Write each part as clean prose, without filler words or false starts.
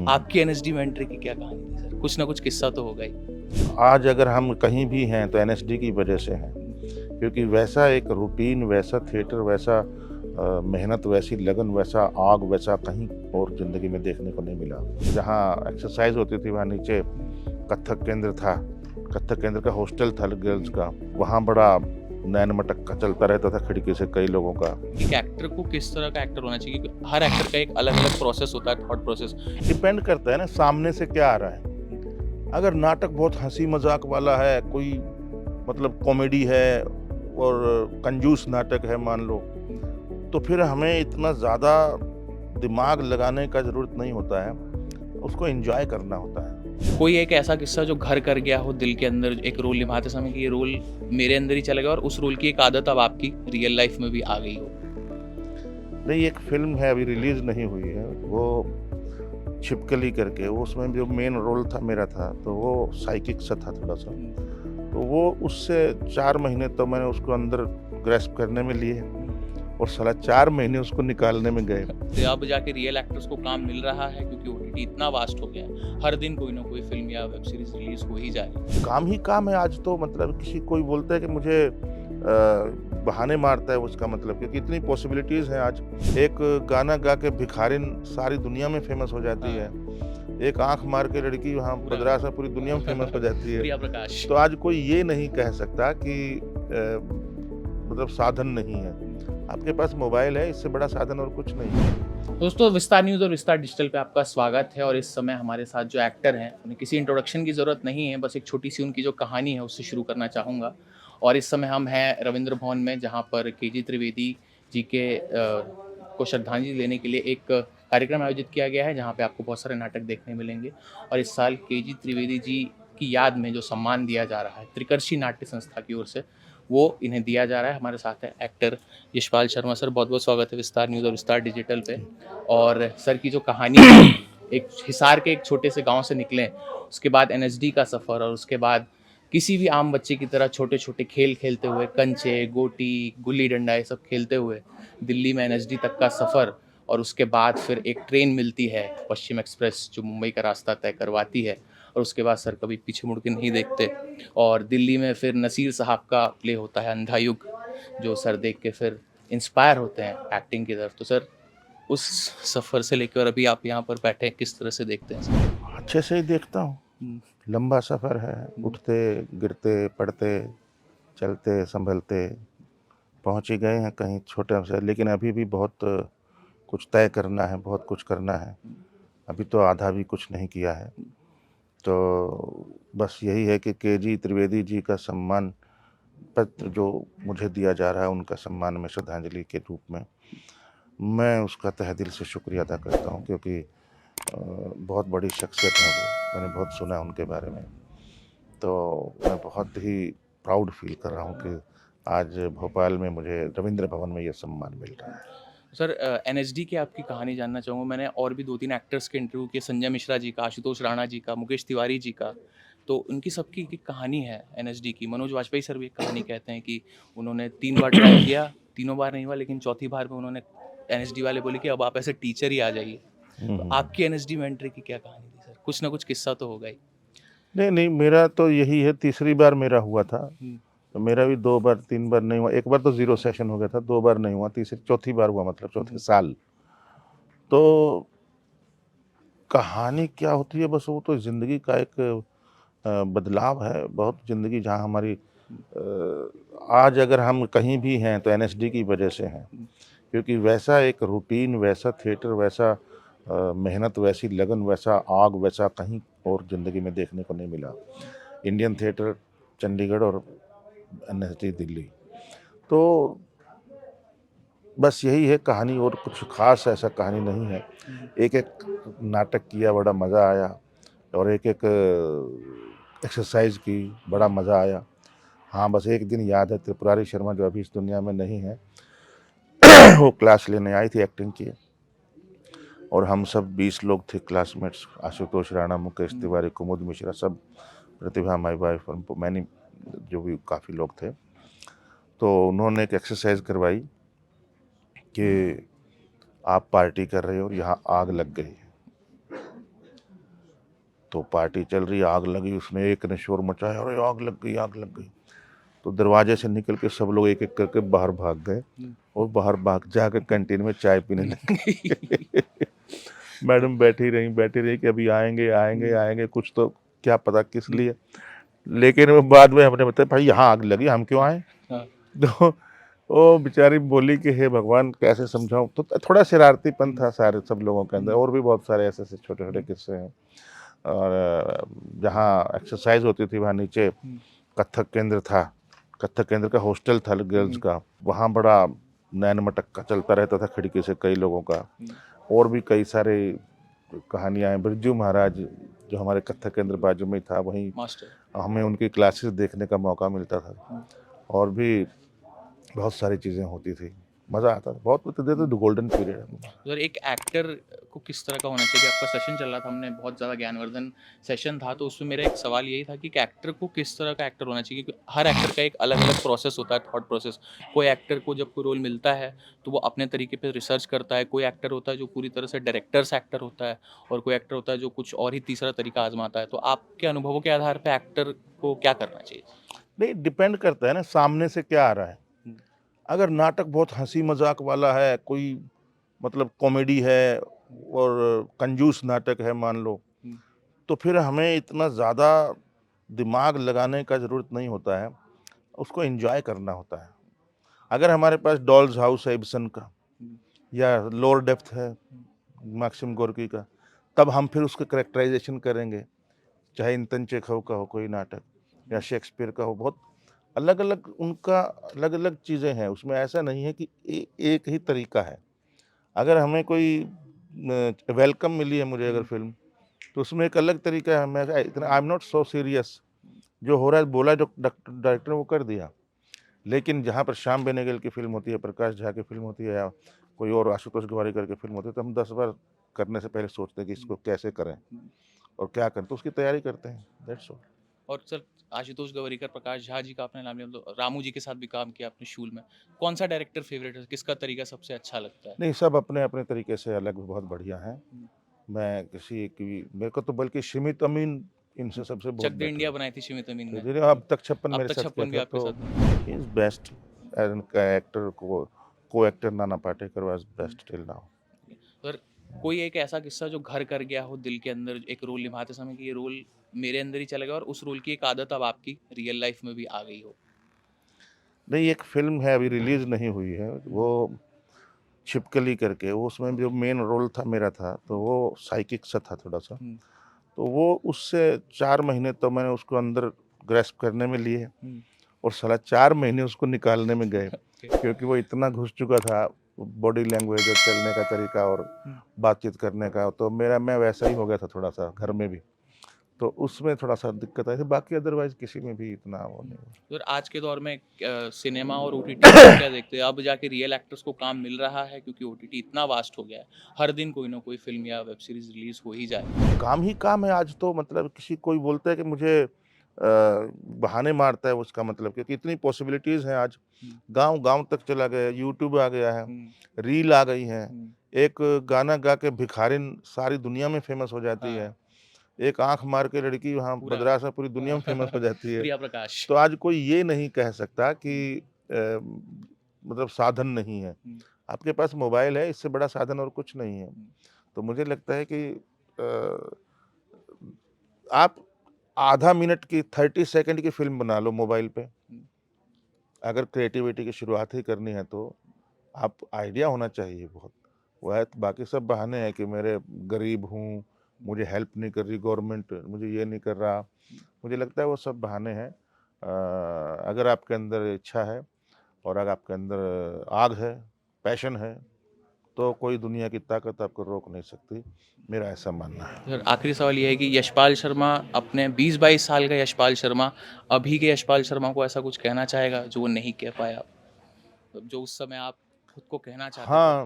आपकी एनएसडी में एंट्री की क्या कहानी थी सर? कुछ ना कुछ किस्सा तो होगा ही। आज अगर हम कहीं भी हैं तो एनएसडी की वजह से हैं, क्योंकि वैसा एक रूटीन, वैसा थिएटर, वैसा मेहनत, वैसी लगन, वैसा आग, वैसा कहीं और ज़िंदगी में देखने को नहीं मिला। जहाँ एक्सरसाइज होती थी वहाँ नीचे कथक केंद्र था, कथक केंद्र का हॉस्टल था गर्ल्स का, वहाँ बड़ा नैन मटक्का चलता रहता था खिड़की से कई लोगों का। एक एक्टर को किस तरह का एक्टर होना चाहिए? क्योंकि हर एक्टर का एक अलग-अलग प्रोसेस होता है, थॉट प्रोसेस। डिपेंड करता है ना सामने से क्या आ रहा है। अगर नाटक बहुत हँसी मज़ाक वाला है, कोई मतलब कॉमेडी है और कंजूस नाटक है मान लो, तो फिर हमें इतना ज़्यादा दिमाग लगाने का ज़रूरत नहीं होता है, उसको एन्जॉय करना होता है। कोई एक ऐसा किस्सा जो घर कर गया हो दिल के अंदर एक रोल निभाते समय कि ये रोल मेरे अंदर ही चला गया और उस रोल की एक आदत अब आपकी रियल लाइफ में भी आ गई हो? नहीं, एक फ़िल्म है अभी रिलीज़ नहीं हुई है, वो छिपकली करके, वो उसमें जो मेन रोल था मेरा था, तो वो साइकिक सा था थोड़ा-सा। तो वो उससे 4 महीने तो मैंने उसको अंदर ग्रैस्प करने में लिए और साला 4 महीने उसको निकालने में गए। तो अब जाके रियल एक्टर्स को काम मिल रहा है क्योंकि ओटीटी इतना वास्ट हो गया है। हर दिन कोई ना कोई फ़िल्म या वेब सीरीज़ रिलीज़ हो ही जा रही है। काम ही काम है आज तो, मतलब किसी कोई बोलता है कि मुझे बहाने मारता है उसका मतलब, क्योंकि इतनी पॉसिबिलिटीज़ हैं आज। एक गाना गा के भिखारिन सारी दुनिया में फ़ेमस हो जाती है। एक आँख मार के लड़की वहाँ पूरा मद्रास में पूरी दुनिया में फ़ेमस हो जाती है। प्रिया प्रकाश। तो आज कोई ये नहीं कह सकता कि मतलब साधन नहीं है। आपके पास मोबाइल है, इससे बड़ा साधन और कुछ नहीं है। दोस्तों, विस्तार न्यूज़ और विस्तार डिजिटल पे आपका स्वागत है और इस समय हमारे साथ जो एक्टर हैं उन्हें किसी इंट्रोडक्शन की ज़रूरत नहीं है, बस एक छोटी-सी उनकी जो कहानी है उससे शुरू करना चाहूँगा। और इस समय हम हैं रविंद्र भवन में, जहाँ पर केजी त्रिवेदी जी के को श्रद्धांजलि देने के लिए एक कार्यक्रम आयोजित किया गया है, जहाँ पे आपको बहुत सारे नाटक देखने मिलेंगे। और इस साल केजी त्रिवेदी जी की याद में जो सम्मान दिया जा रहा है त्रिकर्षी नाट्य संस्था की ओर से, वो इन्हें दिया जा रहा है। हमारे साथ है एक्टर यशपाल शर्मा सर, बहुत-बहुत स्वागत है विस्तार न्यूज़ और विस्तार डिजिटल पे। और सर की जो कहानी है, एक हिसार के एक छोटे से गाँव से निकले, उसके बाद एनएसडी का सफ़र और उसके बाद किसी भी आम बच्चे की तरह छोटे-छोटे खेल खेलते हुए, कंचे, गोटी, गुल्ली-डंडा ये सब खेलते हुए दिल्ली में एनएसडी तक का सफ़र। और उसके बाद फिर एक ट्रेन मिलती है, पश्चिम एक्सप्रेस, जो मुंबई का रास्ता तय करवाती है। और उसके बाद सर कभी पीछे मुड़ के नहीं देखते और दिल्ली में फिर नसीर साहब का प्ले होता है अंधा युग, जो सर देख के फिर इंस्पायर होते हैं एक्टिंग की तरफ। तो सर, उस सफ़र से लेकर अभी आप यहाँ पर बैठे हैं, किस तरह से देखते हैं सर? अच्छे से ही देखता हूँ। हुँ, लंबा सफ़र है, हुँ, उठते, गिरते, पड़ते, चलते, संभलते, पहुँच ही गए हैं कहीं छोटे से, लेकिन अभी भी बहुत कुछ तय करना है, बहुत कुछ करना है। हुँ, अभी तो आधा भी कुछ नहीं किया है। हुँ। तो बस यही है कि केजी त्रिवेदी जी का सम्मान पत्र जो मुझे दिया जा रहा है, उनका सम्मान में श्रद्धांजलि के रूप में, मैं उसका तहे दिल से शुक्रिया अदा करता हूँ, क्योंकि बहुत बड़ी शख्सियत हैं वो, मैंने बहुत सुना है उनके बारे में। तो मैं बहुत ही प्राउड फ़ील कर रहा हूँ कि आज भोपाल में मुझे रवींद्र भवन में ये सम्मान मिल रहा है। सर, एनएसडी की आपकी कहानी जानना चाहूँगा। मैंने और भी 2-3 एक्टर्स के इंटरव्यू किए, संजय मिश्रा जी का, आशुतोष राणा जी का, मुकेश तिवारी जी का। तो उनकी सबकी एक कहानी है एनएसडी की। मनोज वाजपेयी सर भी एक कहानी कहते हैं कि उन्होंने 3 बार ट्राई किया, तीनों बार नहीं हुआ, लेकिन चौथी बार में उन्होंने एनएसडी वाले बोले कि अब आप ऐसे टीचर ही आ जाइए। हुँ, तो हुँ। आपकी एनएसडी में एंट्री की क्या कहानी थी सर? कुछ ना कुछ किस्सा तो होगा ही। नहीं, नहीं, मेरा तो यही है, तीसरी बार मेरा हुआ था। हुँ, तो मेरा भी 2 बार 3 बार नहीं हुआ, 1 बार तो ज़ीरो सेशन हो गया था, 2 बार नहीं हुआ, तीसरी चौथी बार हुआ, मतलब चौथे हुँ, साल। तो कहानी क्या होती है, बस वो तो ज़िंदगी का एक बदलाव है, बहुत ज़िंदगी जहाँ हमारी हुँ, आज अगर हम कहीं भी हैं तो एनएसडी की वजह से हैं, हुँ, क्योंकि वैसा एक रूटीन, वैसा थिएटर, वैसा मेहनत, वैसी लगन, वैसा आग, वैसा कहीं और ज़िंदगी में देखने को नहीं मिला। इंडियन थिएटर चंडीगढ़ और एनएसडी दिल्ली। तो बस यही है कहानी, और कुछ ख़ास ऐसा कहानी नहीं है। हुँ, एक-एक नाटक किया, बड़ा मज़ा आया, और एक-एक एक्सरसाइज़ की, बड़ा मज़ा आया। हाँ, बस एक दिन याद है, त्रिपुरारी शर्मा जो अभी इस दुनिया में नहीं है, वो क्लास लेने आई थी एक्टिंग की, और हम सब 20 लोग थे क्लासमेट्स, आशुतोष राणा, मुकेश हुँ, तिवारी, कुमुद मिश्रा, सब, प्रतिभा माई वाइफ, और मैंने जो भी काफ़ी लोग थे। तो उन्होंने एक एक्सरसाइज़ करवाई कि आप पार्टी कर रहे हो और यहाँ आग लग गई है। तो पार्टी चल रही, आग लगी, उसने एक ने शोर मचाया, अरे आग लग गई, आग लग गई। तो दरवाजे से निकल के सब लोग एक एक करके बाहर भाग गए और बाहर भाग जाकर कैंटीन में चाय पीने लगे। मैडम बैठी रही कि अभी आएंगे आएंगे आएंगे, कुछ तो क्या पता किस लिए। लेकिन वो बाद में हमने बताया भाई यहाँ आग लगी, हम क्यों आए। हाँ। तो वो बेचारी बोली कि हे भगवान कैसे समझाऊं। तो थोड़ा शरारतीपन था सारे सब लोगों के अंदर, और भी बहुत सारे ऐसे ऐसे छोटे छोटे किस्से हैं। और जहाँ एक्सरसाइज होती थी वहाँ नीचे कथक केंद्र था, कथक केंद्र का हॉस्टल था गर्ल्स का, वहाँ बड़ा नैन मटक्का चलता रहता था खिड़की से कई लोगों का। और भी कई सारे कहानियाँ हैं। बिरजू महाराज जो हमारे कथक केंद्र बाजू में था, वहीं मास्टर हमें उनकी क्लासेस देखने का मौका मिलता था। और भी बहुत सारी चीज़ें होती थी, मज़ा आता था बहुत। तो गोल्डन पीरियड है। उधर एक एक्टर को किस तरह का होना चाहिए? आपका सेशन चल रहा था, हमने बहुत ज़्यादा ज्ञानवर्धन सेशन था, तो उसमें मेरा एक सवाल यही था कि एक्टर को किस तरह का एक्टर होना चाहिए? क्योंकि हर एक्टर का एक अलग अलग प्रोसेस होता है, थॉट प्रोसेस। कोई एक्टर को जब कोई रोल मिलता है तो वो अपने तरीके पे रिसर्च करता है, कोई एक्टर होता है जो पूरी तरह से डायरेक्टर्स एक्टर होता है, और कोई एक्टर होता है जो कुछ और ही तीसरा तरीका आजमाता है। तो आपके अनुभवों के आधार पर एक्टर को क्या करना चाहिए? नहीं, डिपेंड करता है ना सामने से क्या आ रहा है। अगर नाटक बहुत हंसी मजाक वाला है, कोई मतलब कॉमेडी है और कंजूस नाटक है मान लो, तो फिर हमें इतना ज़्यादा दिमाग लगाने का ज़रूरत नहीं होता है, उसको एंजॉय करना होता है। अगर हमारे पास डॉल्स हाउस है इब्सन का, या लोअर डेप्थ है मैक्सिम गोर्की का, तब हम फिर उसका करेक्टराइजेशन करेंगे। चाहे इंतन चेखव का हो कोई नाटक, या शेक्सपियर का हो, बहुत अलग अलग उनका अलग अलग चीज़ें हैं। उसमें ऐसा नहीं है कि एक ही तरीका है। अगर हमें कोई वेलकम मिली है मुझे अगर फिल्म, तो उसमें एक अलग तरीका है। मैं इतना I am not so serious, जो हो रहा है बोला जो डायरेक्टर ने वो कर दिया। लेकिन जहाँ पर श्याम बेनेगल की फिल्म होती है, प्रकाश झा की फिल्म होती है, या कोई और आशुतोष गोवारिकर की फिल्म होती है, तो हम 10 बार करने से पहले सोचते हैं कि इसको कैसे करें और क्या करें, तो उसकी तैयारी करते हैं। That's all. और सर, आशुतोष गवरिकर, प्रकाश झा जी का आपने नाम लिया, तो रामू जी के साथ भी काम किया आपने शूल में। कौन सा डायरेक्टर फेवरेट है? किसका तरीका सबसे अच्छा लगता है? नहीं, सब अपने अपने तरीके से अलग बहुत बढ़िया हैं। मैं किसी की, मेरे को तो बल्कि शिमित अमीन इनसे सबसे बहुत चक दे बेटर इंडिया है। बनाई थी शिमित अमीन ने। तो अब तक 56 अब मेरे तक साथ किया 56 भी था, आपके तो साथ है। ही is best as an actor. को actor Nana Patekar was best till now. Sir, कोई एक ऐसा किस्सा जो घर कर गया हो दिल के अंदर एक रोल निभाते समय कि ये रोल मेरे अंदर ही चला गया, और उस रोल की एक आदत अब आपकी रियल लाइफ में भी आ गई हो? नहीं, एक फिल्म है अभी रिलीज नहीं हुई है, वो छिपकली करके, वो उसमें जो मेन रोल था मेरा था, तो वो साइकिक सा था थोड़ा सा। तो वो उससे 4 महीने तो मैंने उसको अंदर ग्रैस्प करने में लिए, और साला 4 महीने उसको निकालने में गए, क्योंकि वो इतना घुस चुका था बॉडी लैंग्वेज और चलने का तरीका और बातचीत करने का। तो मैं वैसा ही हो गया था थोड़ा सा घर में भी, तो उसमें थोड़ा सा दिक्कत आई थी। बाकी अदरवाइज किसी में भी इतना वो नहीं हुआ। सर, आज के दौर में सिनेमा और ओटीटी क्या देखते हैं? अब जाके रियल एक्टर्स को काम मिल रहा है, क्योंकि ओटीटी इतना वास्ट हो गया है, हर दिन कोई ना कोई फिल्म या वेब सीरीज रिलीज हो ही जाए। काम ही काम है आज तो। मतलब किसी कोई बोलता है कि मुझे बहाने मारता है उसका मतलब, क्योंकि इतनी पॉसिबिलिटीज़ हैं आज। गांव गांव तक चला गया, यूट्यूब आ गया है, रील आ गई हैं। एक गाना गा के भिखारिन सारी दुनिया में फेमस हो जाती है। एक आंख मार के लड़की वहाँ पूरा मद्रास में पूरी दुनिया में फेमस हो जाती है। प्रिया प्रकाश। तो आज कोई ये नहीं कह सकता कि मतलब साधन नहीं है। आपके पास मोबाइल है, इससे बड़ा साधन और कुछ नहीं है। तो मुझे लगता है कि आप आधा मिनट की 30 सेकंड की फिल्म बना लो मोबाइल पे, अगर क्रिएटिविटी की शुरुआत ही करनी है तो। आप आइडिया होना चाहिए बहुत। वह बाकी सब बहाने हैं कि मेरे गरीब हूँ, मुझे हेल्प नहीं कर रही गवर्नमेंट, मुझे ये नहीं कर रहा। मुझे लगता है वो सब बहाने हैं। अगर आपके अंदर इच्छा है और अगर आपके अंदर आग है, पैशन है, तो कोई दुनिया की ताकत आपको रोक नहीं सकती। मेरा ऐसा मानना है। सर, आखिरी सवाल ये है कि यशपाल शर्मा, अपने 20-22 साल का यशपाल शर्मा, अभी के यशपाल शर्मा को ऐसा कुछ कहना चाहेगा जो वो नहीं कह पाया, मतलब जो उस समय आप खुद को कहना चाहते थे? हाँ,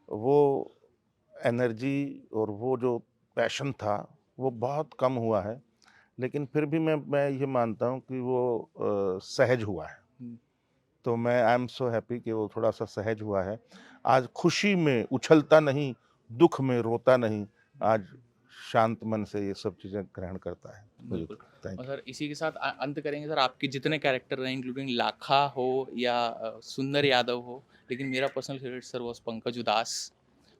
वो एनर्जी और वो जो पैशन था, वो बहुत कम हुआ है। लेकिन फिर भी मैं ये मानता हूँ कि वो सहज हुआ है। तो मैं आई एम सो हैप्पी कि वो थोड़ा सा सहज हुआ है। आज खुशी में उछलता नहीं, दुख में रोता नहीं। आज शांत मन से ये सब चीज़ें ग्रहण करता है। बिल्कुल। थैंक और यू। सर इसी के साथ अंत करेंगे सर, आपके जितने कैरेक्टर रहे इंक्लूडिंग लाखा हो या सुंदर यादव हो, लेकिन मेरा personal favourite sir was Pankaj उदास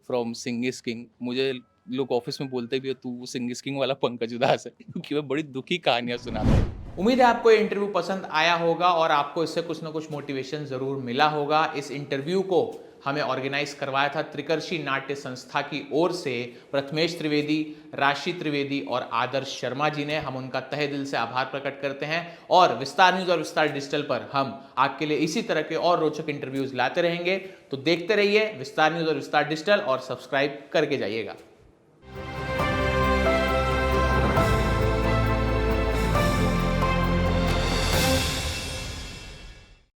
फ्रॉम सिंह इज़ किंग। मुझे लोग ऑफिस में बोलते भी है तू सिंह इज़ किंग वाला पंकज उदास है क्योंकि मैं बड़ी दुखी कहानियाँ सुनाता हूँ। उम्मीद है आपको ये इंटरव्यू पसंद आया होगा और आपको इससे कुछ ना कुछ मोटिवेशन ज़रूर मिला होगा। इस इंटरव्यू को हमें ऑर्गेनाइज करवाया था त्रिकर्षी नाट्य संस्था की ओर से प्रथमेश त्रिवेदी, राशि त्रिवेदी और आदर्श शर्मा जी ने। हम उनका तहे दिल से आभार प्रकट करते हैं और विस्तार न्यूज़ और विस्तार डिजिटल पर हम आपके लिए इसी तरह के और रोचक इंटरव्यूज लाते रहेंगे। तो देखते रहिए विस्तार न्यूज़ और विस्तार डिजिटल और सब्सक्राइब करके जाइएगा।